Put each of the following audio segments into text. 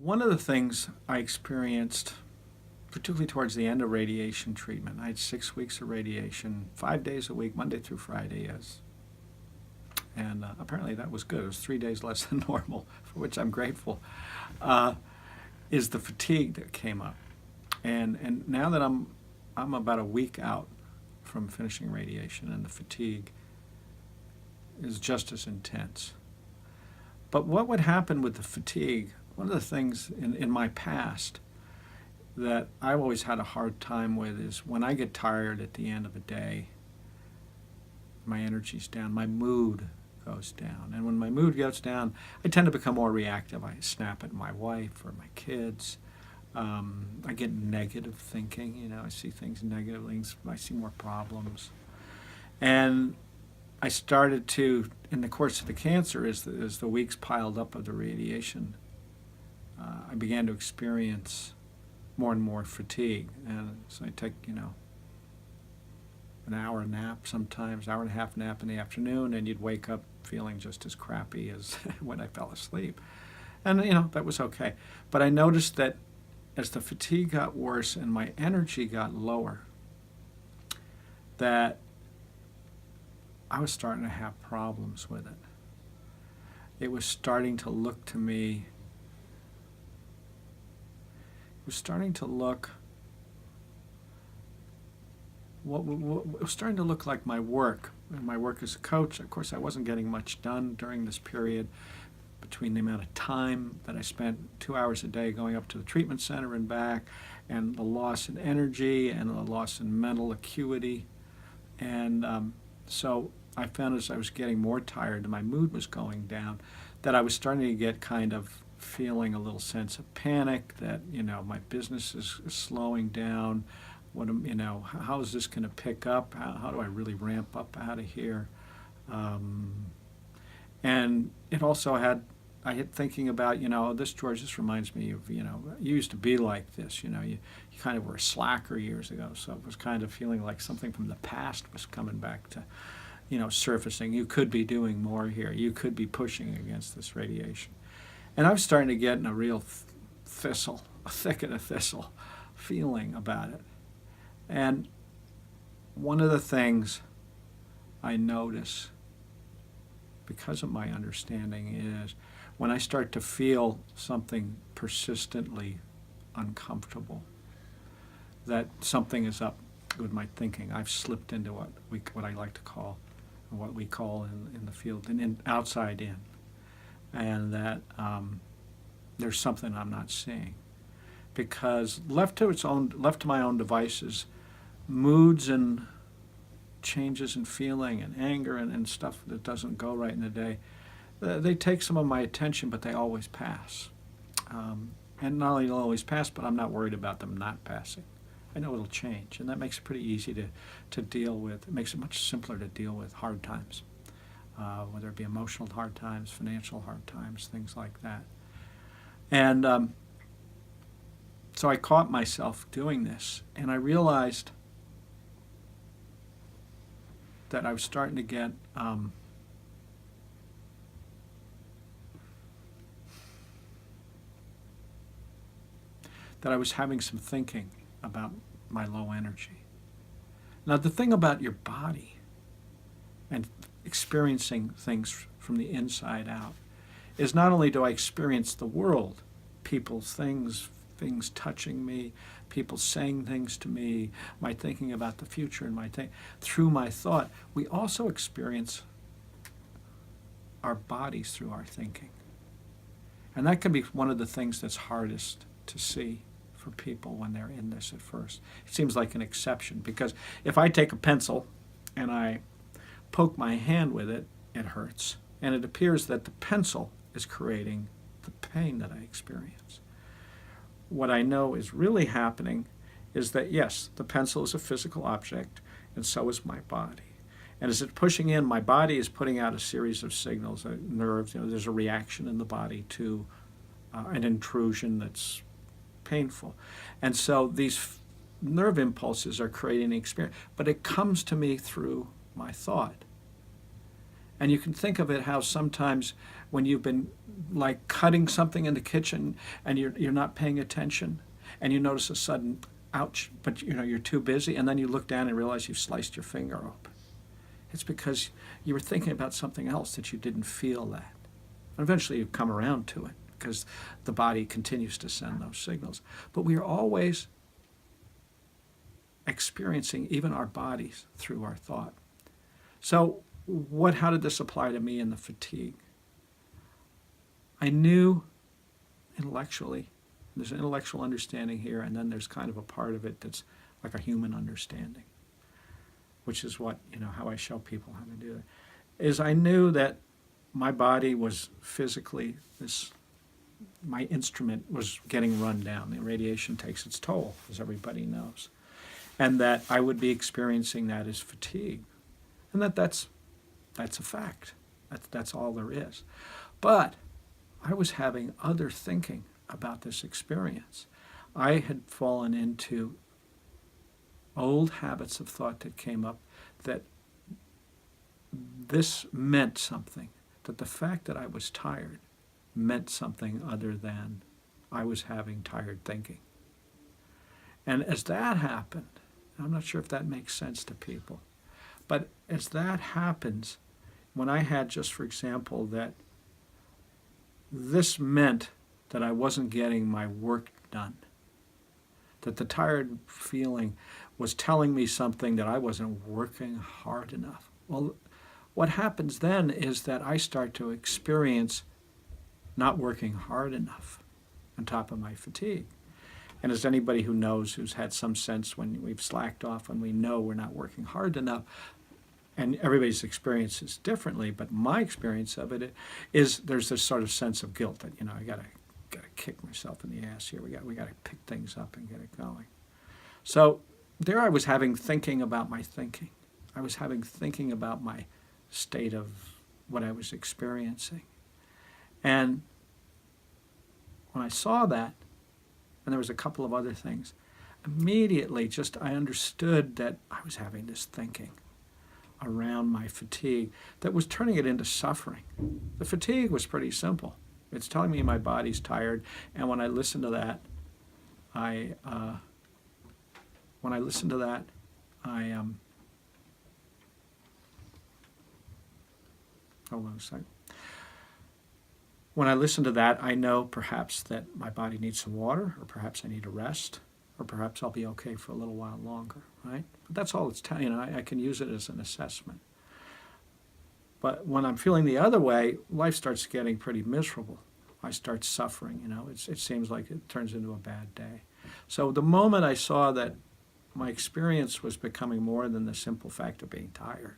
One of the things I experienced, particularly towards the end of radiation treatment, I had 6 weeks of radiation, 5 days a week, Monday through Friday, and apparently that was good. It was 3 days less than normal, for which I'm grateful, is the fatigue that came up. And now that I'm about a week out from finishing radiation, and the fatigue is just as intense. But what would happen with the fatigue, one of the things in my past that I've always had a hard time with is when I get tired at the end of a day, my energy's down, my mood goes down. And when my mood goes down, I tend to become more reactive. I snap at my wife or my kids. I get negative thinking, I see things negatively, I see more problems. And I started to, in the course of the cancer, as the weeks piled up of the radiation, I began to experience more and more fatigue. And so I take, an hour nap sometimes, hour and a half nap in the afternoon, and you'd wake up feeling just as crappy as when I fell asleep. And, that was okay. But I noticed that as the fatigue got worse and my energy got lower, that I was starting to have problems with it. It was starting to look to me, it was starting to look like my work. My work as a coach. Of course, I wasn't getting much done during this period, between the amount of time that I spent 2 hours a day going up to the treatment center and back, and the loss in energy and the loss in mental acuity. And so I found as I was getting more tired and my mood was going down, that I was starting to get kind of feeling a little sense of panic that, my business is slowing down. How is this going to pick up? How do I really ramp up out of here? And it also I had thinking about, George, this reminds me of, you used to be like this, you kind of were a slacker years ago. So it was kind of feeling like something from the past was coming back to, surfacing. You could be doing more here. You could be pushing against this radiation. And I was starting to get in a real a thick and a thistle feeling about it. And one of the things I notice, because of my understanding, is when I start to feel something persistently uncomfortable, that something is up with my thinking. I've slipped into what I like to call, what we call in the field, outside in, and that there's something I'm not seeing, because left to my own devices, moods and changes in feeling and anger and stuff that doesn't go right in the day, they take some of my attention, but they always pass. And not only they'll always pass, but I'm not worried about them not passing. I know it'll change, and that makes it pretty easy to deal with. It makes it much simpler to deal with hard times, whether it be emotional hard times, financial hard times, things like that. And so I caught myself doing this, and I realized that I was starting to get that I was having some thinking about my low energy. Now, the thing about your body and experiencing things from the inside out is not only do I experience the world, people's things touching me, people saying things to me, my thinking about the future, and through my thought, we also experience our bodies through our thinking. And that can be one of the things that's hardest to see for people when they're in this at first. It seems like an exception, because if I take a pencil and I poke my hand with it, it hurts. And it appears that the pencil is creating the pain that I experience. What I know is really happening is that, yes, the pencil is a physical object, and so is my body. And as it's pushing in, my body is putting out a series of signals, nerves. There's a reaction in the body to an intrusion that's painful. And so these nerve impulses are creating an experience, but it comes to me through my thought. And you can think of it how sometimes when you've been like cutting something in the kitchen and you're not paying attention, and you notice a sudden ouch, but you're too busy, and then you look down and realize you've sliced your finger open. It's because you were thinking about something else that you didn't feel that. And eventually you come around to it because the body continues to send those signals. But we are always experiencing even our bodies through our thought. So how did this apply to me in the fatigue? I knew intellectually, there's an intellectual understanding here, and then there's kind of a part of it that's like a human understanding, which is what, how I show people how to do it, is I knew that my body was physically, my instrument was getting run down. The radiation takes its toll, as everybody knows. And that I would be experiencing that as fatigue. And that's a fact. That's all there is. But I was having other thinking about this experience. I had fallen into old habits of thought that came up that this meant something, that the fact that I was tired meant something other than I was having tired thinking. And as that happened, I'm not sure if that makes sense to people, but as that happens, when I had just, for example, that this meant that I wasn't getting my work done, that the tired feeling was telling me something that I wasn't working hard enough. Well, what happens then is that I start to experience not working hard enough on top of my fatigue. And as anybody who knows, who's had some sense when we've slacked off, when we know we're not working hard enough, and everybody's experience is differently, but my experience of it is there's this sort of sense of guilt that, I gotta kick myself in the ass here. We gotta pick things up and get it going. So there I was having thinking about my thinking. I was having thinking about my state of what I was experiencing. And when I saw that, and there was a couple of other things, immediately I understood that I was having this thinking around my fatigue that was turning it into suffering. The fatigue was pretty simple. It's telling me my body's tired, and when I listen to that, hold on a second. When I listen to that, I know perhaps that my body needs some water, or perhaps I need a rest, or perhaps I'll be okay for a little while longer, right? But that's all it's telling you. I can use it as an assessment. But when I'm feeling the other way, life starts getting pretty miserable. I start suffering, it seems like it turns into a bad day. So the moment I saw that my experience was becoming more than the simple fact of being tired,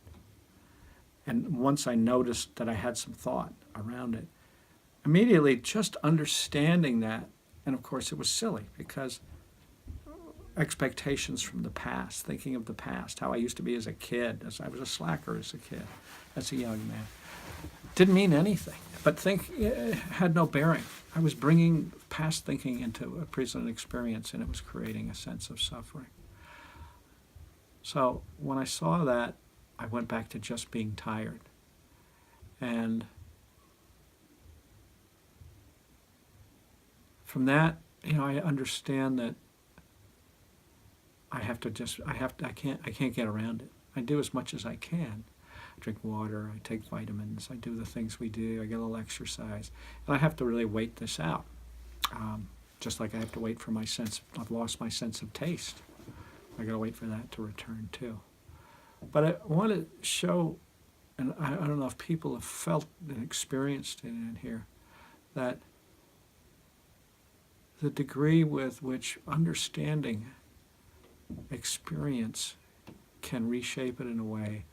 and once I noticed that I had some thought around it, immediately just understanding that, and of course it was silly because expectations from the past, thinking of the past, how I used to be as a kid, as I was a slacker as a kid, as a young man, didn't mean anything, but had no bearing. I was bringing past thinking into a present experience, and it was creating a sense of suffering. So when I saw that, I went back to just being tired. And from that, I understand that I can't get around it. I do as much as I can. I drink water, I take vitamins, I do the things we do, I get a little exercise. And I have to really wait this out. Just like I have to wait for I've lost my sense of taste. I gotta wait for that to return too. But I want to show, and I don't know if people have felt and experienced it in here, that the degree with which understanding experience can reshape it in a way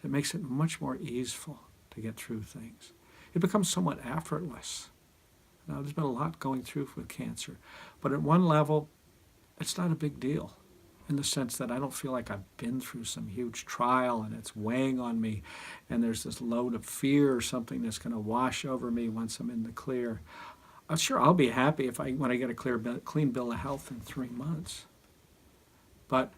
that makes it much more easeful to get through things. It becomes somewhat effortless. Now, there's been a lot going through with cancer, but at one level, it's not a big deal in the sense that I don't feel like I've been through some huge trial and it's weighing on me and there's this load of fear or something that's going to wash over me once I'm in the clear. I'm sure I'll be happy when I get a clean bill of health in 3 months. But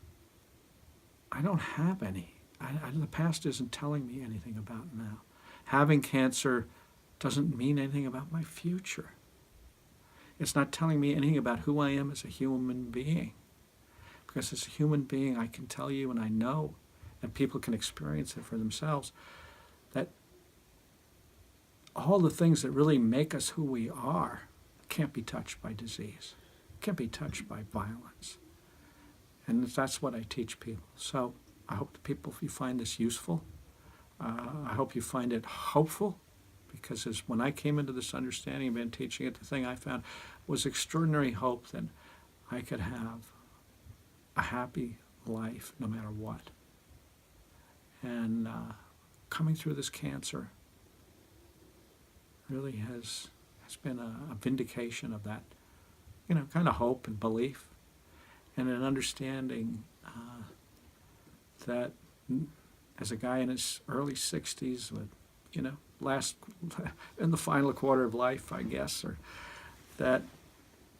I don't have any. The past isn't telling me anything about now. Having cancer doesn't mean anything about my future. It's not telling me anything about who I am as a human being. Because as a human being, I can tell you, and I know, and people can experience it for themselves, that all the things that really make us who we are can't be touched by disease, can't be touched by violence. And that's what I teach people. So I hope the people, if you find this useful, I hope you find it hopeful, because when I came into this understanding and been teaching it, the thing I found was extraordinary hope that I could have a happy life no matter what. And coming through this cancer really has been a vindication of that, kind of hope and belief, and an understanding that as a guy in his early 60s with, in the final quarter of life, I guess, or that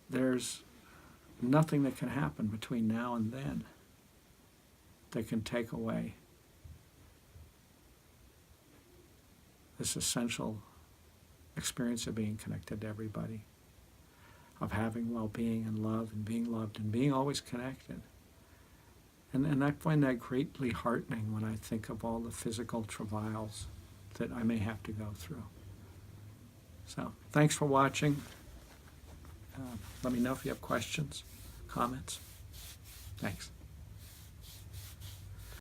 there's nothing that can happen between now and then that can take away this essential experience of being connected to everybody, of having well-being and love and being loved and being always connected. And I find that greatly heartening when I think of all the physical travails that I may have to go through. So thanks for watching. Let me know if you have questions, comments. Thanks.